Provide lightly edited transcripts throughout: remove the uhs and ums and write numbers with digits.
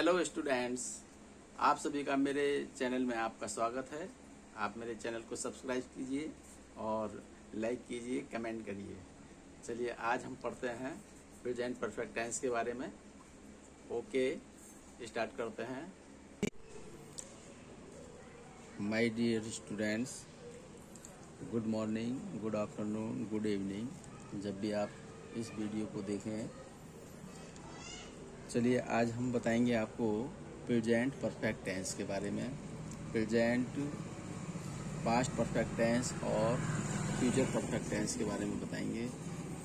Hello students, आप सभी का मेरे चैनल में आपका स्वागत है। आप मेरे चैनल को सब्सक्राइब कीजिए और लाइक कीजिए, कमेंट करिए। चलिए आज हम पढ़ते हैं प्रेजेंट परफेक्ट टेंस के बारे में। ओके, स्टार्ट करते हैं। My dear students, good morning, good afternoon, good evening, जब भी आप इस वीडियो को देखें। चलिए आज हम बताएंगे आपको प्रेजेंट परफेक्ट टेंस के बारे में। प्रेजेंट, पास्ट परफेक्ट टेंस और फ्यूचर परफेक्ट टेंस के बारे में बताएंगे।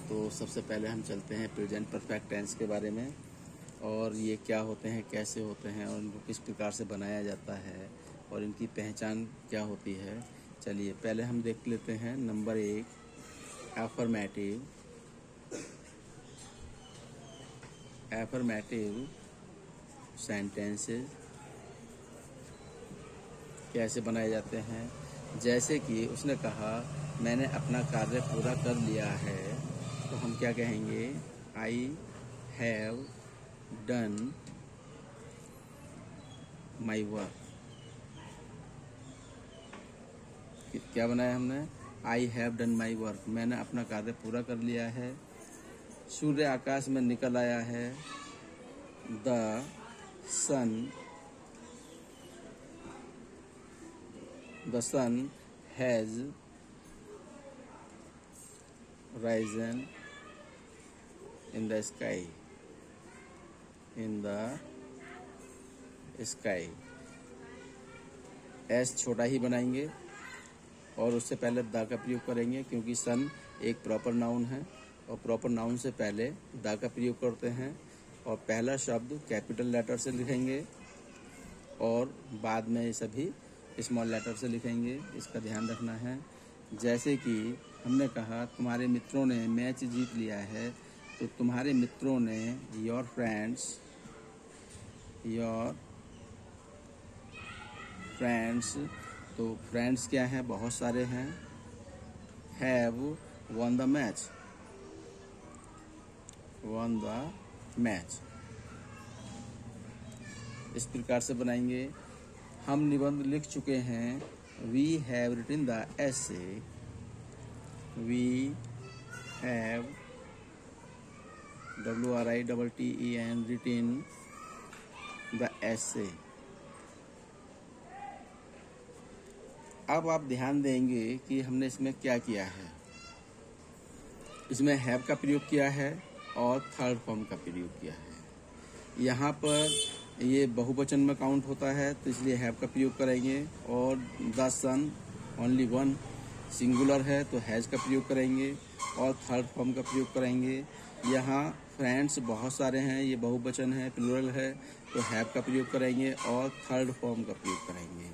तो सबसे पहले हम चलते हैं प्रेजेंट परफेक्ट टेंस के बारे में, और ये क्या होते हैं, कैसे होते हैं और इनको किस प्रकार से बनाया जाता है और इनकी पहचान क्या होती है। चलिए पहले हम देख लेते हैं नंबर 1, एफर्मेटिव। एफर्मेटिव सेंटेंसेस कैसे बनाए जाते हैं। जैसे कि उसने कहा मैंने अपना कार्य पूरा कर लिया है, तो हम क्या कहेंगे? आई हैव डन माई वर्क। क्या बनाया हमने? आई हैव डन माई वर्क, मैंने अपना कार्य पूरा कर लिया है। सूर्य आकाश में निकल आया है। The sun has risen in the sky. S छोटा ही बनाएंगे और उससे पहले द का प्रयोग करेंगे, क्योंकि सन एक प्रॉपर नाउन है और प्रॉपर नाउन से पहले द का प्रयोग करते हैं। और पहला शब्द कैपिटल लेटर से लिखेंगे और बाद में सभी स्मॉल लेटर से लिखेंगे, इसका ध्यान रखना है। जैसे कि हमने कहा तुम्हारे मित्रों ने मैच जीत लिया है, तो तुम्हारे मित्रों ने, योर फ्रेंड्स, तो फ्रेंड्स क्या हैं? बहुत सारे हैं। Have won the match. इस प्रकार से बनाएंगे। हम निबंध लिख चुके हैं। We have written the essay. We have WRITTEN written the essay. अब आप ध्यान देंगे कि हमने इसमें क्या किया है। इसमें हैव का प्रयोग किया है और थर्ड फॉर्म का प्रयोग किया है। यहाँ पर ये बहुवचन में काउंट होता है, तो इसलिए हैव का प्रयोग करेंगे। और the sun only one, singular है तो हैज का प्रयोग करेंगे और थर्ड फॉर्म का प्रयोग करेंगे। यहाँ फ्रेंड्स बहुत सारे हैं, ये बहुवचन है, प्लूरल है, तो हैव का प्रयोग करेंगे और थर्ड फॉर्म का प्रयोग करेंगे।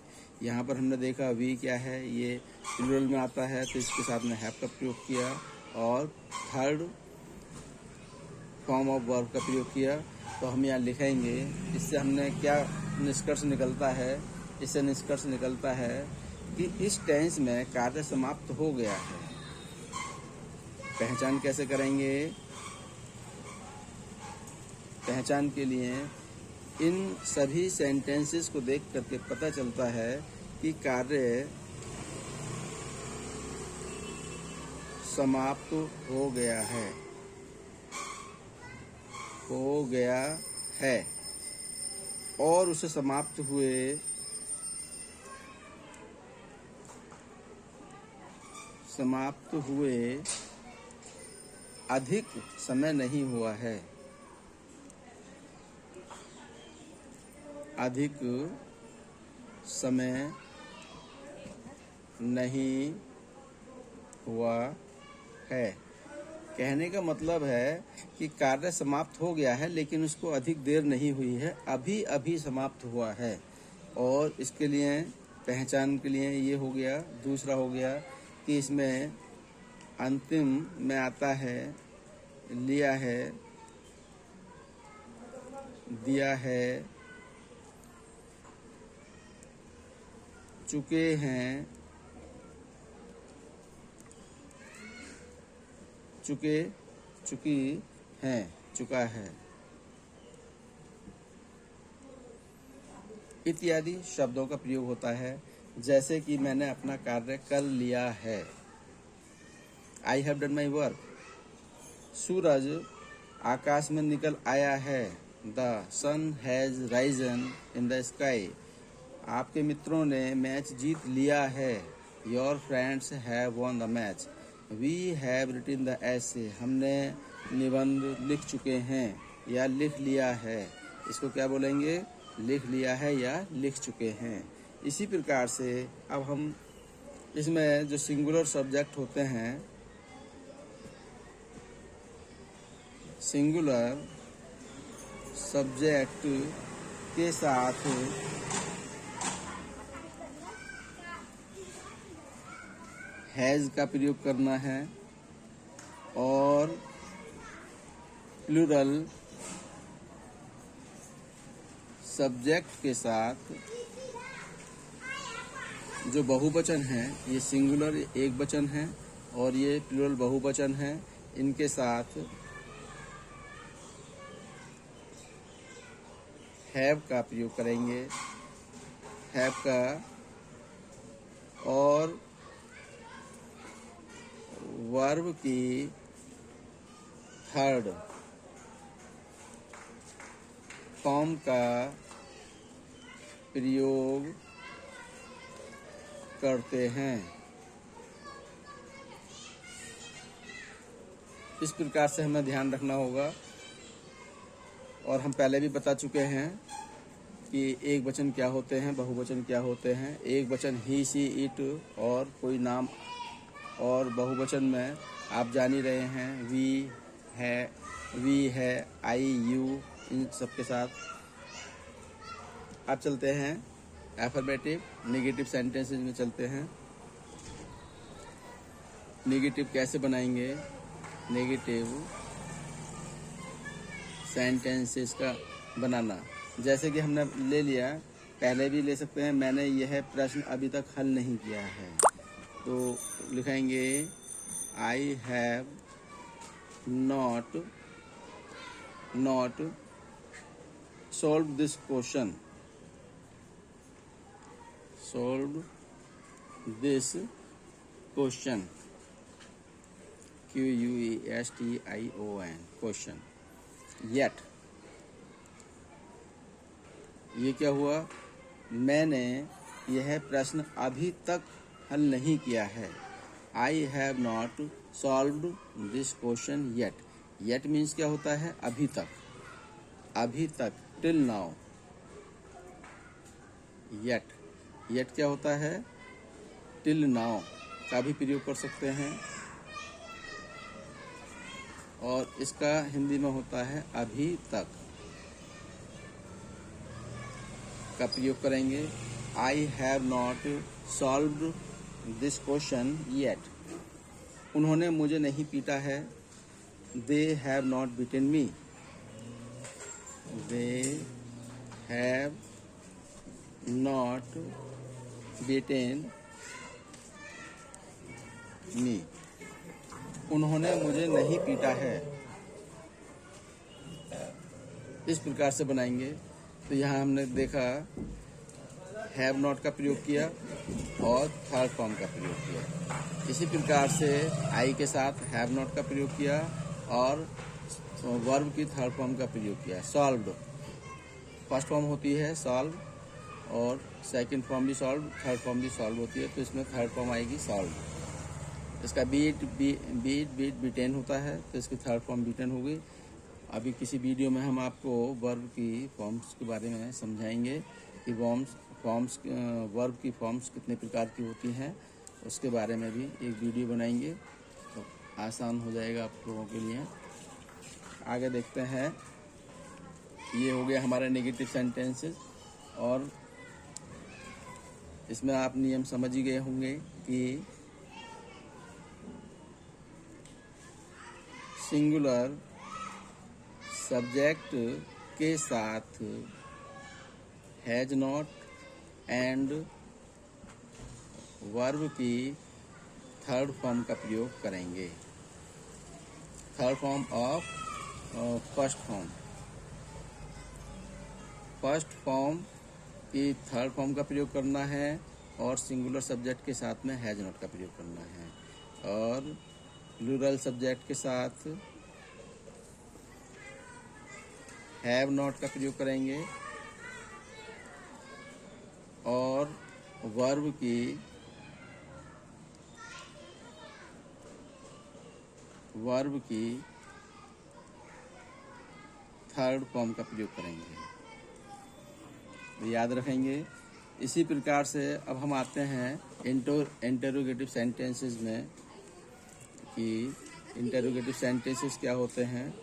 यहाँ पर हमने देखा वी क्या है, ये प्लूरल में आता है, तो इसके साथ में हैव का प्रयोग किया और थर्ड फॉर्म ऑफ वर्ब का प्रयोग किया। तो हम यहाँ लिखेंगे। इससे हमने क्या निष्कर्ष निकलता है? इससे निष्कर्ष निकलता है कि इस टेंस में कार्य समाप्त हो गया है। पहचान कैसे करेंगे? पहचान के लिए इन सभी सेंटेंसेस को देख करके पता चलता है कि कार्य समाप्त हो गया है और उसे समाप्त हुए अधिक समय नहीं हुआ है। अधिक समय नहीं हुआ है। कहने का मतलब है कि कार्य समाप्त हो गया है, लेकिन उसको अधिक देर नहीं हुई है, अभी अभी समाप्त हुआ है। और इसके लिए पहचान के लिए ये हो गया। दूसरा हो गया कि इसमें अंतिम में आता है लिया है, दिया है, चुके हैं, चुकी हैं, चुका है। इत्यादि शब्दों का प्रयोग होता है। जैसे कि मैंने अपना कार्य कर लिया है, I have done my work. सूरज आकाश में निकल आया है, the sun has risen in the sky. आपके मित्रों ने मैच जीत लिया है, your friends have won the match. We have written the essay, हमने निबंध लिख चुके हैं या लिख लिया है। इसको क्या बोलेंगे? लिख लिया है या लिख चुके हैं। इसी प्रकार से अब हम इसमें जो सिंगुलर सब्जेक्ट होते हैं, सिंगुलर सब्जेक्ट के साथ हैज का प्रयोग करना है और प्लूरल सब्जेक्ट के साथ जो बहुवचन है, ये सिंगुलर एक वचन है और ये प्लूरल बहुवचन है, इनके साथ हैव का प्रयोग करेंगे, हैव का, और वर्ब की थर्ड फॉर्म का प्रयोग करते हैं। इस प्रकार से हमें ध्यान रखना होगा। और हम पहले भी बता चुके हैं कि एक वचन क्या होते हैं, बहुवचन क्या होते हैं। एक वचन ही, सी, इट और कोई नाम, और बहुवचन में आप जान ही रहे हैं वी है, आई, यू, इन सब के साथ। अब चलते हैं एफर्मेटिव नेगेटिव सेंटेंसेस में चलते हैं। नेगेटिव कैसे बनाएंगे? नेगेटिव सेंटेंसेस का बनाना, जैसे कि हमने ले लिया, पहले भी ले सकते हैं, मैंने यह प्रश्न अभी तक हल नहीं किया है, तो लिखेंगे I have not solve this question, solve this question, QUESTION, question. Yet, ये क्या हुआ? मैंने यह प्रश्न अभी तक हल नहीं किया है। I have not solved this question yet. Yet means क्या होता है? अभी तक, अभी तक, टिल नाउ। येट, येट क्या होता है? टिल नाउ का भी प्रयोग कर सकते हैं और इसका हिंदी में होता है अभी तक का प्रयोग करेंगे। I have not solved this question yet. उन्होंने मुझे नहीं पीटा है। They have not beaten me. They have not beaten me. उन्होंने मुझे नहीं पीटा है। इस प्रकार से बनाएंगे। तो यहाँ हमने देखा हैव नॉट का प्रयोग किया और थर्ड फॉर्म का प्रयोग किया। इसी प्रकार से आई के साथ हैव नॉट का प्रयोग किया और वर्ब की थर्ड फॉर्म का प्रयोग किया। सॉल्व्ड, फर्स्ट फॉर्म होती है सॉल्व और सेकंड फॉर्म भी सॉल्व, थर्ड फॉर्म भी सॉल्व होती है, तो इसमें थर्ड फॉर्म आएगी सॉल्व। इसका बीट बीटेन होता है, तो इसकी थर्ड फॉर्म बीटन होगी। अभी किसी वीडियो में हम आपको वर्ब की फॉर्म्स के बारे में समझाएंगे कि वर्ब की फॉर्म्स कितने प्रकार की होती हैं, उसके बारे में भी एक वीडियो बनाएंगे, तो आसान हो जाएगा आप लोगों के लिए। आगे देखते हैं। ये हो गया हमारा नेगेटिव सेंटेंसेस, और इसमें आप नियम समझ ही गए होंगे कि सिंगुलर सब्जेक्ट के साथ हैज नॉट एंड वर्ब की थर्ड फॉर्म का प्रयोग करेंगे। Third form of first form कि थर्ड फॉर्म का प्रयोग करना है और सिंगुलर सब्जेक्ट के साथ में हैज नॉट का प्रयोग करना है, और प्लूरल सब्जेक्ट के साथ हैव नॉट का प्रयोग करेंगे, और वर्ब की थर्ड फॉर्म का प्रयोग करेंगे। तो याद रखेंगे। इसी प्रकार से अब हम आते हैं इंटरोगेटिव सेंटेंसेस में, कि इंटरोगेटिव सेंटेंसेस क्या होते हैं।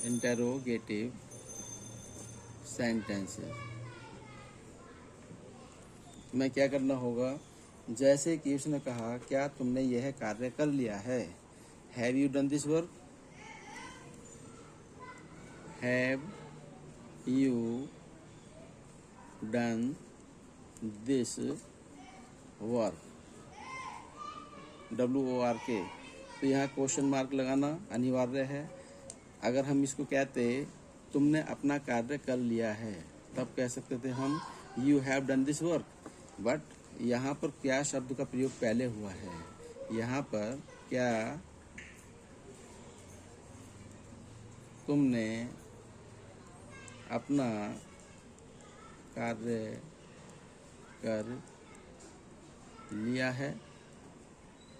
इंटरोगेटिव सेंटेंसेस में क्या करना होगा, जैसे कि उसने कहा क्या तुमने यह कार्य कर लिया है, have you done this work, have you done this work, WORK। तो यहाँ क्वेश्चन मार्क लगाना अनिवार्य है। अगर हम इसको कहते तुमने अपना कार्य कर लिया है, तब कह सकते थे हम you have done this work, but यहाँ पर क्या शब्द का प्रयोग पहले हुआ है, यहाँ पर क्या तुमने अपना कार्य कर लिया है।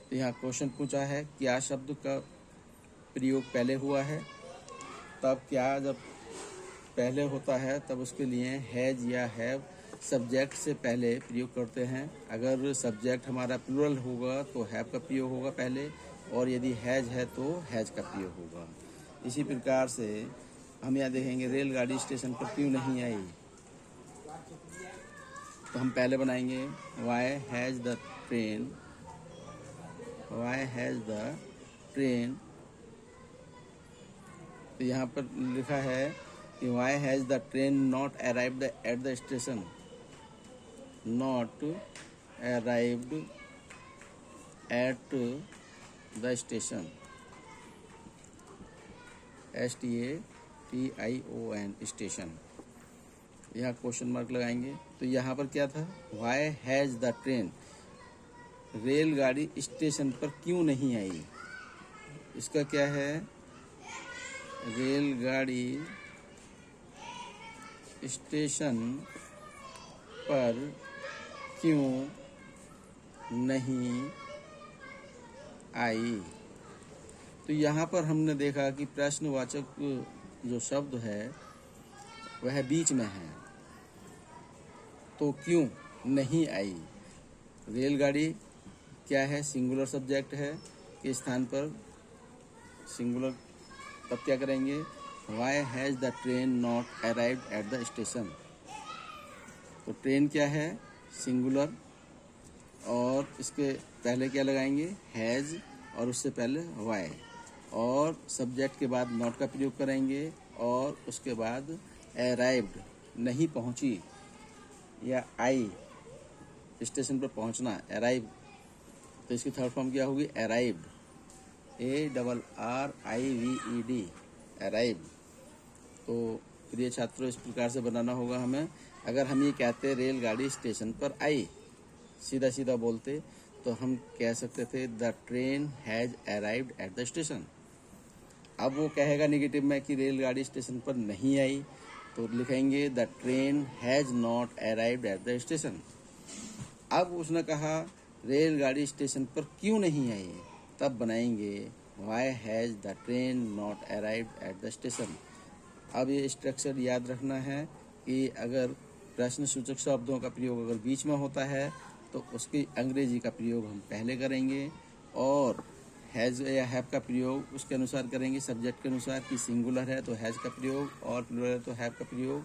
तो यहाँ क्वेश्चन पूछा है क्या शब्द का प्रयोग पहले हुआ है, तब क्या जब पहले होता है तब उसके लिए हैज या हैव सब्जेक्ट से पहले प्रयोग करते हैं। अगर सब्जेक्ट हमारा प्लूरल होगा तो हैव का प्रयोग होगा पहले, और यदि हैज है तो हैज का प्रयोग होगा। इसी प्रकार से हम यहाँ देखेंगे रेलगाड़ी स्टेशन पर क्यों नहीं आई, तो हम पहले बनाएंगे why has the train, why has the train. तो यहाँ पर लिखा है कि why has the train not arrived at the station, not arrived at the station, STATION station. यहाँ क्वेश्चन मार्क लगाएंगे। तो यहाँ पर क्या था, वाई हैज द ट्रेन, रेलगाड़ी स्टेशन पर क्यों नहीं आई। इसका क्या है, रेलगाड़ी स्टेशन पर क्यों नहीं आई। तो यहाँ पर हमने देखा कि प्रश्नवाचक जो शब्द है वह बीच में है, तो क्यों नहीं आई। रेलगाड़ी क्या है, सिंगुलर सब्जेक्ट है के स्थान पर सिंगुलर, तब क्या करेंगे, why has the train not arrived at the station. तो ट्रेन क्या है, सिंगुलर, और इसके पहले क्या लगाएंगे, हैज, और उससे पहले वाई, और सब्जेक्ट के बाद नॉट का प्रयोग करेंगे, और उसके बाद अराइव्ड, नहीं पहुंची, या आई, स्टेशन पर पहुंचना, अराइव। तो इसकी थर्ड फॉर्म क्या होगी, अराइव्ड, ARRIVED, अराइव। तो प्रिय छात्रों, इस प्रकार से बनाना होगा हमें। अगर हम ये कहते रेलगाड़ी स्टेशन पर आई, सीधा सीधा बोलते, तो हम कह सकते थे the train has arrived at the station. अब वो कहेगा निगेटिव में कि रेलगाड़ी स्टेशन पर नहीं आई, तो लिखेंगे the train has not arrived at the station. अब उसने कहा रेलगाड़ी स्टेशन पर क्यों नहीं आई, तब बनाएंगे why has the train not arrived at the station. अब ये स्ट्रक्चर याद रखना है कि अगर प्रश्न सूचक शब्दों का प्रयोग अगर बीच में होता है तो उसकी अंग्रेजी का प्रयोग हम पहले करेंगे, और हैज या हैव का प्रयोग उसके अनुसार करेंगे, सब्जेक्ट के अनुसार, कि सिंगुलर है तो हैज का प्रयोग, और प्लूरल है तो हैव का प्रयोग,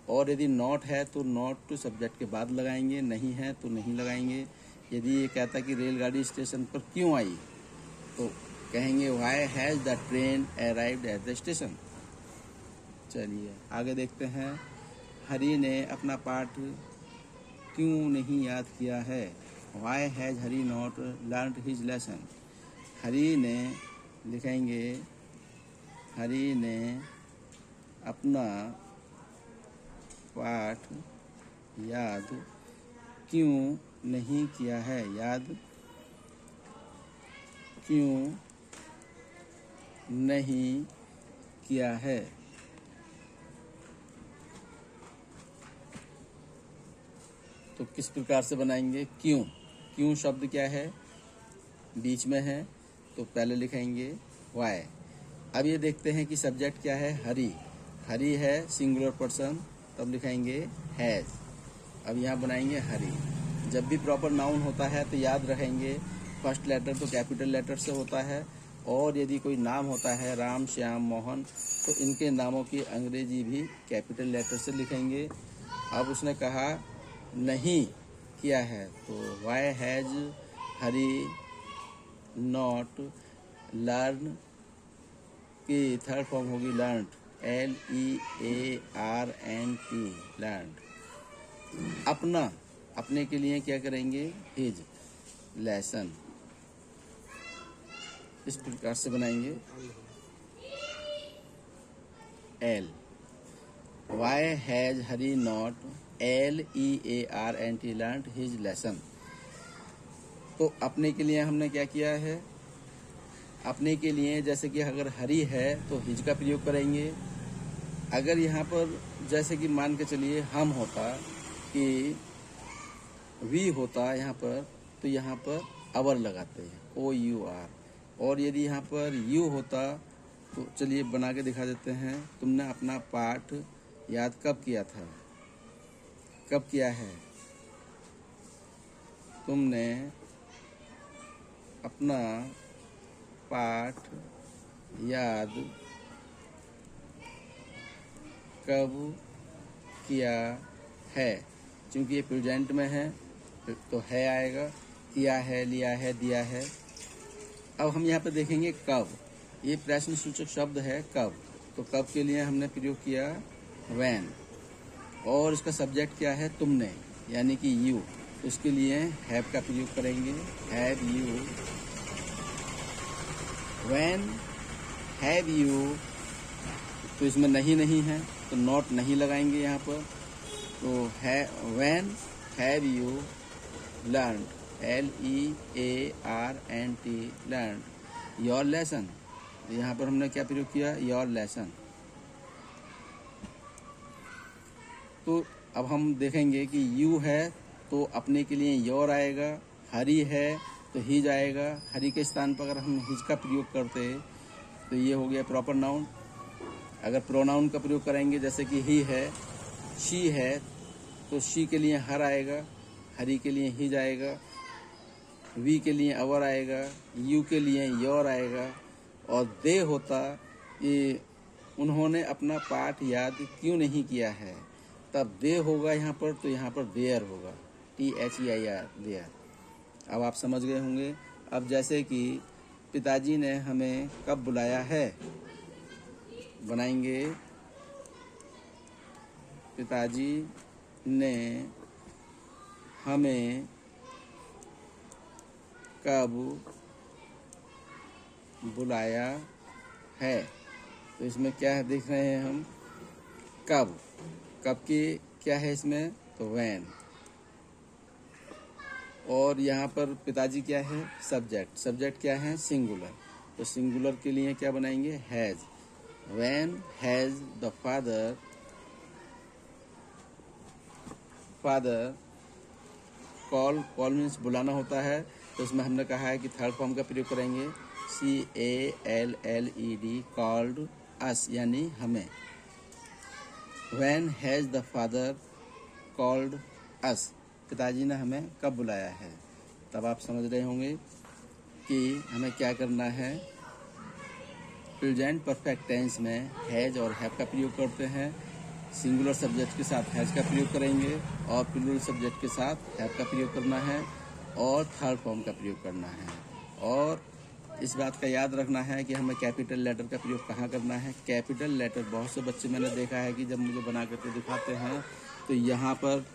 और यदि नॉट है तो नॉट टू सब्जेक्ट के बाद लगाएंगे, नहीं है तो नहीं लगाएंगे। यदि ये कहता कि रेलगाड़ी स्टेशन पर क्यों आई, तो कहेंगे why has the train arrived at the station. चलिए आगे देखते हैं। हरी ने अपना पाठ क्यों नहीं याद किया है, why has Hari not learned his lesson. Hari ने, लिखेंगे हरी ने अपना पाठ याद क्यों नहीं किया है, याद क्यों नहीं किया है। तो किस प्रकार से बनाएंगे, क्यों, क्यों शब्द क्या है, बीच में है, तो पहले लिखेंगे वाई। अब ये देखते हैं कि सब्जेक्ट क्या है, हरी, हरी है सिंगुलर पर्सन, तब लिखेंगे हैज। अब यहाँ बनाएंगे हरी। जब भी प्रॉपर नाउन होता है तो याद रखेंगे फर्स्ट लेटर तो कैपिटल लेटर से होता है, और यदि कोई नाम होता है राम, श्याम, मोहन, तो इनके नामों की अंग्रेजी भी कैपिटल लेटर से लिखेंगे। अब उसने कहा नहीं किया है, तो why has Hari not learn की थर्ड फॉर्म होगी लर्नड, LEARNT, लर्नड। अपना, अपने के लिए क्या करेंगे, हिज लेसन। इस प्रकार से बनाएंगे L. Why has Hari not LEARNT learned his lesson. तो अपने के लिए हमने क्या किया है, अपने के लिए जैसे कि अगर हरी है तो हिज का प्रयोग करेंगे। अगर यहाँ पर जैसे कि मान के चलिए हम होता कि वी होता यहाँ पर, तो यहाँ पर अवर लगाते हैं, OUR। और यदि यहाँ पर यू होता तो चलिए बना के दिखा देते हैं। तुमने अपना पाठ याद कब किया था, कब किया है, तुमने अपना पाठ याद कब किया है। क्योंकि ये प्रेजेंट में है तो है आएगा, किया है, लिया है, दिया है। अब हम यहाँ पे देखेंगे कब, ये प्रश्न सूचक शब्द है कब, तो कब के लिए हमने प्रयोग किया when, और इसका सब्जेक्ट क्या है तुमने, यानी कि यू, तो इसके लिए हैव का प्रयोग करेंगे, have you, when have you. तो इसमें नहीं नहीं है तो नॉट नहीं लगाएंगे यहाँ पर, तो है when have you learn, LEARNT learn your lesson. यहाँ पर हमने क्या प्रयोग किया, योर लेसन। तो अब हम देखेंगे कि यू है तो अपने के लिए योर आएगा, हरी है तो हिज आएगा। हरी के स्थान पर अगर हम हिज का प्रयोग करते तो ये हो गया प्रॉपर नाउन। अगर प्रोनाउन का प्रयोग करेंगे जैसे कि ही है, शी है, तो शी के लिए हर आएगा, हरी के लिए हिज आएगा, वी के लिए अवर आएगा, यू के लिए योर आएगा। और दे होता ये उन्होंने अपना पाठ याद क्यों नहीं किया है, तब दे होगा यहाँ पर, तो यहाँ पर देयर होगा, THEIR देयर। अब आप समझ गए होंगे। अब जैसे कि पिताजी ने हमें कब बुलाया है, बनाएंगे पिताजी ने हमें कब बुलाया है। तो इसमें क्या है देख रहे हैं हम, कब, कब की क्या है इसमें, तो when। और यहाँ पर पिताजी क्या है, सब्जेक्ट, सब्जेक्ट क्या है, सिंगुलर, तो सिंगुलर के लिए क्या बनाएंगे, has. when has the father, father call, call means बुलाना होता है, तो इसमें हमने कहा है कि थर्ड फॉर्म का प्रयोग करेंगे, CALLED कॉल्ड अस, यानी हमें। when has the father called us, पिताजी ने हमें कब बुलाया है। तब आप समझ रहे होंगे कि हमें क्या करना है। प्रेजेंट परफेक्ट टेंस में हैज और हैव का प्रयोग करते हैं, सिंगुलर सब्जेक्ट के साथ हैज का प्रयोग करेंगे, और प्लूरल सब्जेक्ट के साथ हैव का प्रयोग करना है, और थर्ड फॉर्म का प्रयोग करना है। और इस बात का याद रखना है कि हमें कैपिटल लेटर का प्रयोग कहाँ करना है। कैपिटल लेटर बहुत से बच्चे मैंने देखा है कि जब मुझे बना करके दिखाते हैं तो यहाँ पर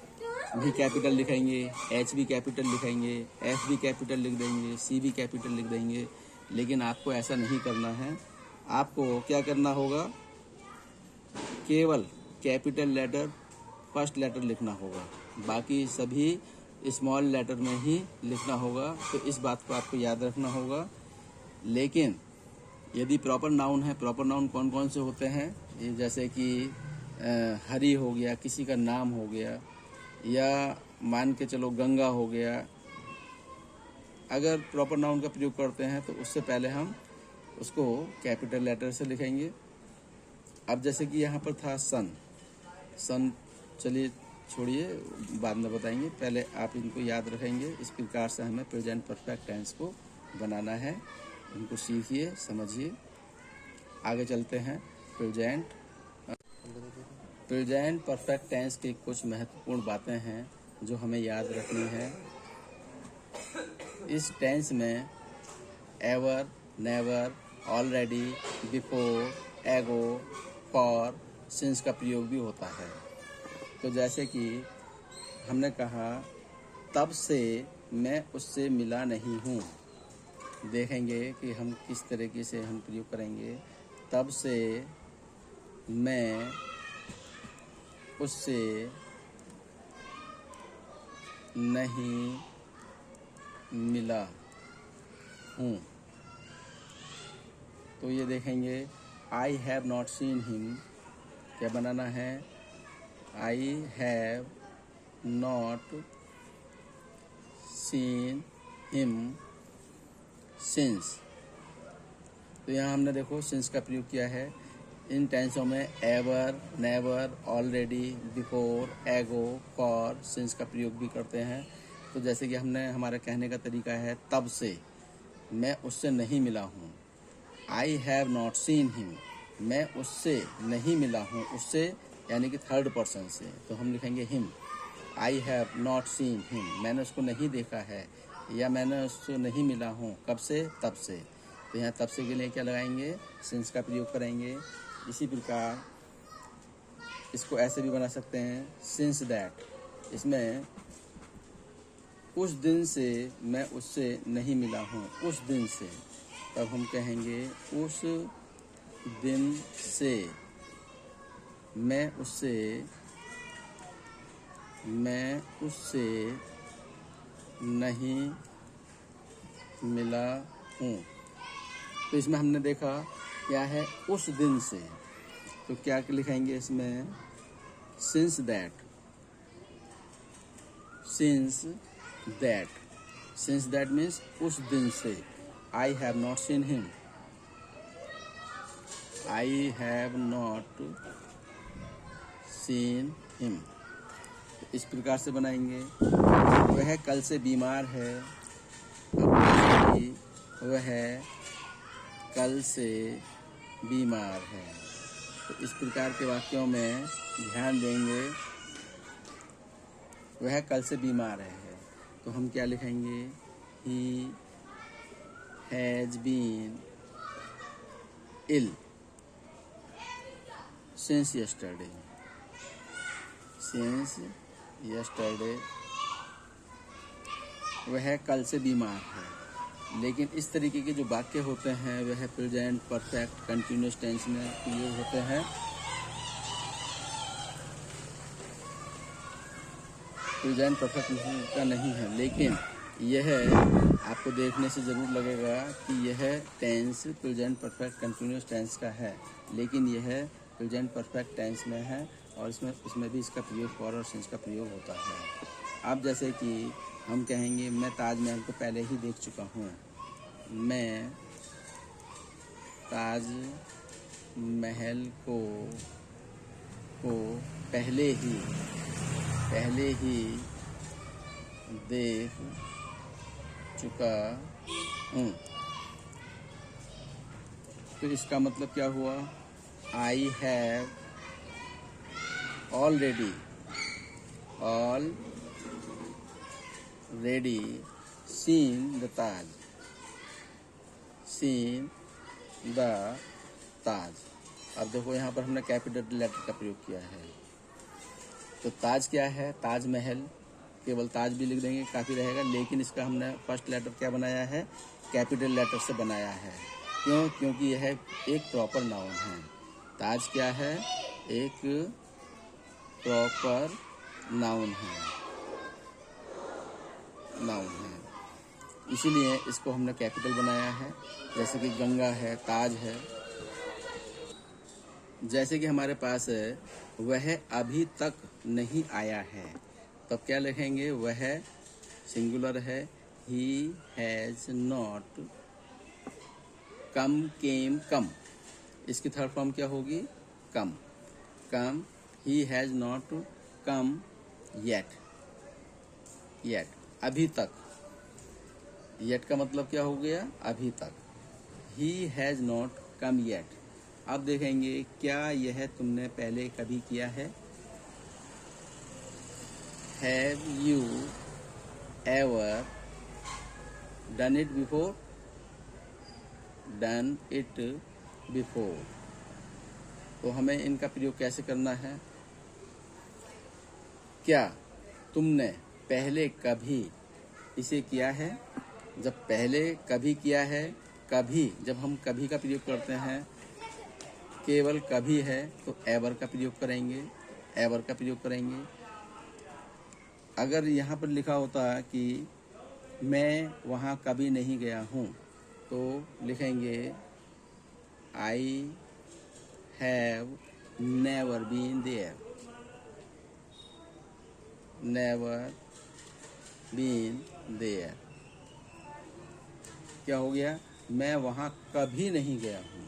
भी कैपिटल लिखेंगे, H भी कैपिटल लिखेंगे, F भी कैपिटल लिख देंगे, C भी कैपिटल लिख देंगे। लेकिन आपको ऐसा नहीं करना है। आपको क्या करना होगा, केवल कैपिटल लेटर फर्स्ट लेटर लिखना होगा, बाकी सभी स्मॉल लेटर में ही लिखना होगा। तो इस बात को आपको याद रखना होगा। लेकिन यदि प्रॉपर नाउन है, प्रॉपर नाउन कौन कौन से होते हैं, ये जैसे कि हरि हो गया, किसी का नाम हो गया, या मान के चलो गंगा हो गया, अगर प्रॉपर नाउन का प्रयोग करते हैं तो उससे पहले हम उसको कैपिटल लेटर से लिखेंगे। अब जैसे कि यहाँ पर था सन, चलिए छोड़िए, बाद में बताएंगे, पहले आप इनको याद रखेंगे। इस प्रकार से हमें प्रेजेंट परफेक्ट टेंस को बनाना है। इनको सीखिए, समझिए। आगे चलते हैं। प्रेजेंट परफेक्ट टेंस की कुछ महत्वपूर्ण बातें हैं जो हमें याद रखनी है। इस टेंस में एवर, नेवर, ऑलरेडी, बिफोर, एगो, फॉर, सिंस का प्रयोग भी होता है। तो जैसे कि हमने कहा, तब से मैं उससे मिला नहीं हूँ। देखेंगे कि हम किस तरीके से हम प्रयोग करेंगे। तब से मैं उससे नहीं मिला हूँ। तो ये देखेंगे, आई हैव नॉट सीन हिम, क्या बनाना है, I have not seen him since. तो यहाँ हमने देखो सिंस का प्रयोग किया है। इन टेंसों में एवर, नेवर, ऑलरेडी, बिफोर, एगो, फॉर, सिंस का प्रयोग भी करते हैं। तो जैसे कि हमने, हमारा कहने का तरीका है, तब से मैं उससे नहीं मिला हूँ। I have not seen him, मैं उससे नहीं मिला हूँ। उससे यानी कि थर्ड पर्सन से, तो हम लिखेंगे him. I have not seen him, मैंने उसको नहीं देखा है या मैंने उससे नहीं मिला हूँ। कब से, तब से। तो यहाँ तब से के लिए क्या लगाएंगे, सिंस का प्रयोग करेंगे। इसी प्रकार इसको ऐसे भी बना सकते हैं, सिंस दैट। इसमें उस दिन से मैं उससे नहीं मिला हूँ, उस दिन से। तब हम कहेंगे, उस दिन से मैं उससे नहीं मिला हूँ। तो इसमें हमने देखा क्या है, उस दिन से। तो क्या लिखेंगे इसमें, since that. Since that means उस दिन से। आई have not seen him, I have not seen him. इस प्रकार से बनाएंगे। वह कल से बीमार है, वह कल से बीमार है। तो इस प्रकार के वाक्यों में ध्यान देंगे, वह कल से बीमार है। तो हम क्या लिखेंगे, he has been ill since yesterday. वह कल से बीमार है। लेकिन इस तरीके के जो वाक्य होते हैं वह प्रेजेंट परफेक्ट कंटिन्यूअस टेंस में प्रयोग होते हैं। प्रेजेंट परफेक्ट का नहीं है, लेकिन यह आपको देखने से ज़रूर लगेगा कि यह tense present perfect continuous tense का है, लेकिन यह प्रेजेंट परफेक्ट टेंस में है और इसमें भी इसका प्रयोग फॉर और सिंस का प्रयोग होता है। अब जैसे कि हम कहेंगे, मैं ताजमहल को पहले ही देख चुका हूँ। मैं ताज महल को पहले ही देख चुका हूँ। तो इसका मतलब क्या हुआ, I have already seen the Taj. अब देखो यहाँ पर हमने कैपिटल लेटर का प्रयोग किया है। तो ताज क्या है, ताजमहल, केवल ताज भी लिख देंगे काफ़ी रहेगा, लेकिन इसका हमने फर्स्ट लेटर क्या बनाया है, कैपिटल लेटर से बनाया है। क्यों, क्योंकि यह एक प्रॉपर नाउन है। ताज क्या है, एक प्रॉपर नाउन है, नाउन है, इसीलिए इसको हमने कैपिटल बनाया है। जैसे कि गंगा है, ताज है। जैसे कि हमारे पास है वह अभी तक नहीं आया है, तो क्या लिखेंगे? वह सिंगुलर है, ही हैज़ नॉट कम, केम, कम। इसकी थर्ड फॉर्म क्या होगी? Come, come. He has not come yet, yet, अभी तक। येट का मतलब क्या हो गया? अभी तक। ही हैज़ नॉट कम येट। अब देखेंगे क्या यह तुमने पहले कभी किया है? Have you ever done it before, done it before. तो हमें इनका प्रयोग कैसे करना है? क्या तुमने पहले कभी इसे किया है? जब पहले कभी किया है, कभी, जब हम कभी का प्रयोग करते हैं, केवल कभी है तो एवर का प्रयोग करेंगे, एवर का प्रयोग करेंगे। अगर यहाँ पर लिखा होता कि मैं वहाँ कभी नहीं गया हूँ, तो लिखेंगे I have never been there, never been there. क्या हो गया? मैं वहाँ कभी नहीं गया हूँ।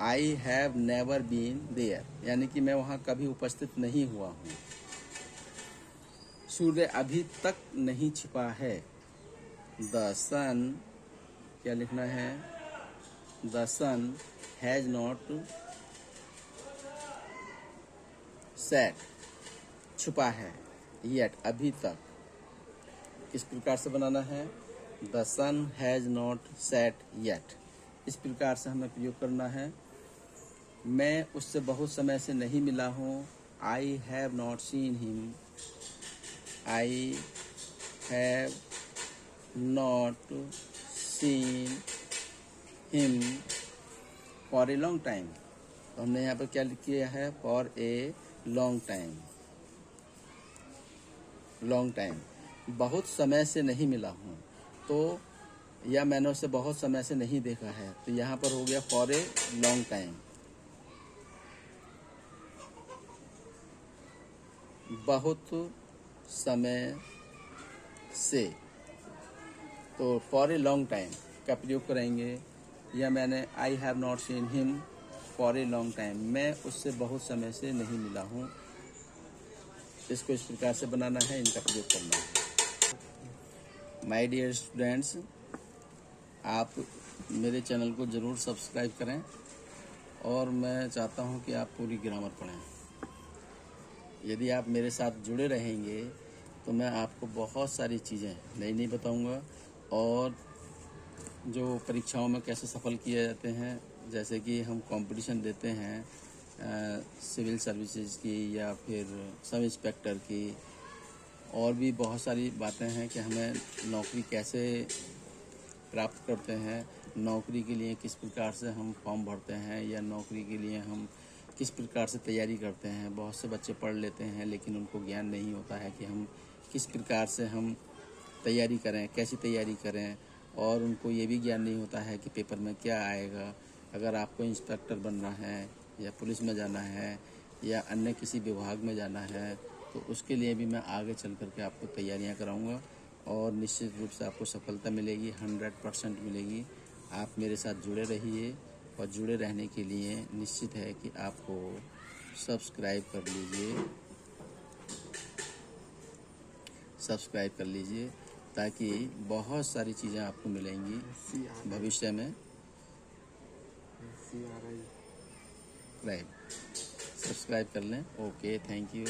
I have never been there, यानी कि मैं वहाँ कभी उपस्थित नहीं हुआ हूँ। सूर्य अभी तक नहीं छिपा है। द सन, क्या लिखना है? The sun has not set, छुपा है, येट, अभी तक। किस प्रकार से बनाना है? The sun has not set yet. इस प्रकार से हमें प्रयोग करना है। मैं उससे बहुत समय से नहीं मिला हूँ। I have not seen him, I have not seen him for a long time. तो हमने यहाँ पर क्या किया है? For a long time, long time. बहुत समय से नहीं मिला हूँ, तो या मैंने उसे बहुत समय से नहीं देखा है, तो यहाँ पर हो गया फॉर ए लॉन्ग टाइम। बहुत समय से, तो फॉर ए लॉन्ग टाइम का प्रयोग करेंगे। या मैंने आई have not seen him for a long time, मैं उससे बहुत समय से नहीं मिला हूँ। इसको इस प्रकार से बनाना है, इनका प्रयोग करना है। माय डियर स्टूडेंट्स, आप मेरे चैनल को ज़रूर सब्सक्राइब करें और मैं चाहता हूँ कि आप पूरी ग्रामर पढ़ें। यदि आप मेरे साथ जुड़े रहेंगे तो मैं आपको बहुत सारी चीज़ें नई नई बताऊँगा, और जो परीक्षाओं में कैसे सफल किए जाते हैं, जैसे कि हम कंपटीशन देते हैं सिविल सर्विसेज की या फिर सब इंस्पेक्टर की, और भी बहुत सारी बातें हैं कि हमें नौकरी कैसे प्राप्त करते हैं, नौकरी के लिए किस प्रकार से हम फॉर्म भरते हैं, या नौकरी के लिए हम किस प्रकार से तैयारी करते हैं। बहुत से बच्चे पढ़ लेते हैं लेकिन उनको ज्ञान नहीं होता है कि हम किस प्रकार से हम तैयारी करें, कैसी तैयारी करें, और उनको ये भी ज्ञान नहीं होता है कि पेपर में क्या आएगा। अगर आपको इंस्पेक्टर बनना है या पुलिस में जाना है या अन्य किसी विभाग में जाना है, तो उसके लिए भी मैं आगे चल कर के आपको तैयारियां कराऊंगा, और निश्चित रूप से आपको सफलता मिलेगी, 100% मिलेगी। आप मेरे साथ जुड़े रहिए, और जुड़े रहने के लिए निश्चित है कि आपको सब्सक्राइब कर लीजिए, सब्सक्राइब कर लीजिए, ताकि बहुत सारी चीज़ें आपको मिलेंगी भविष्य में। सब्सक्राइब कर लें। Okay, thank you.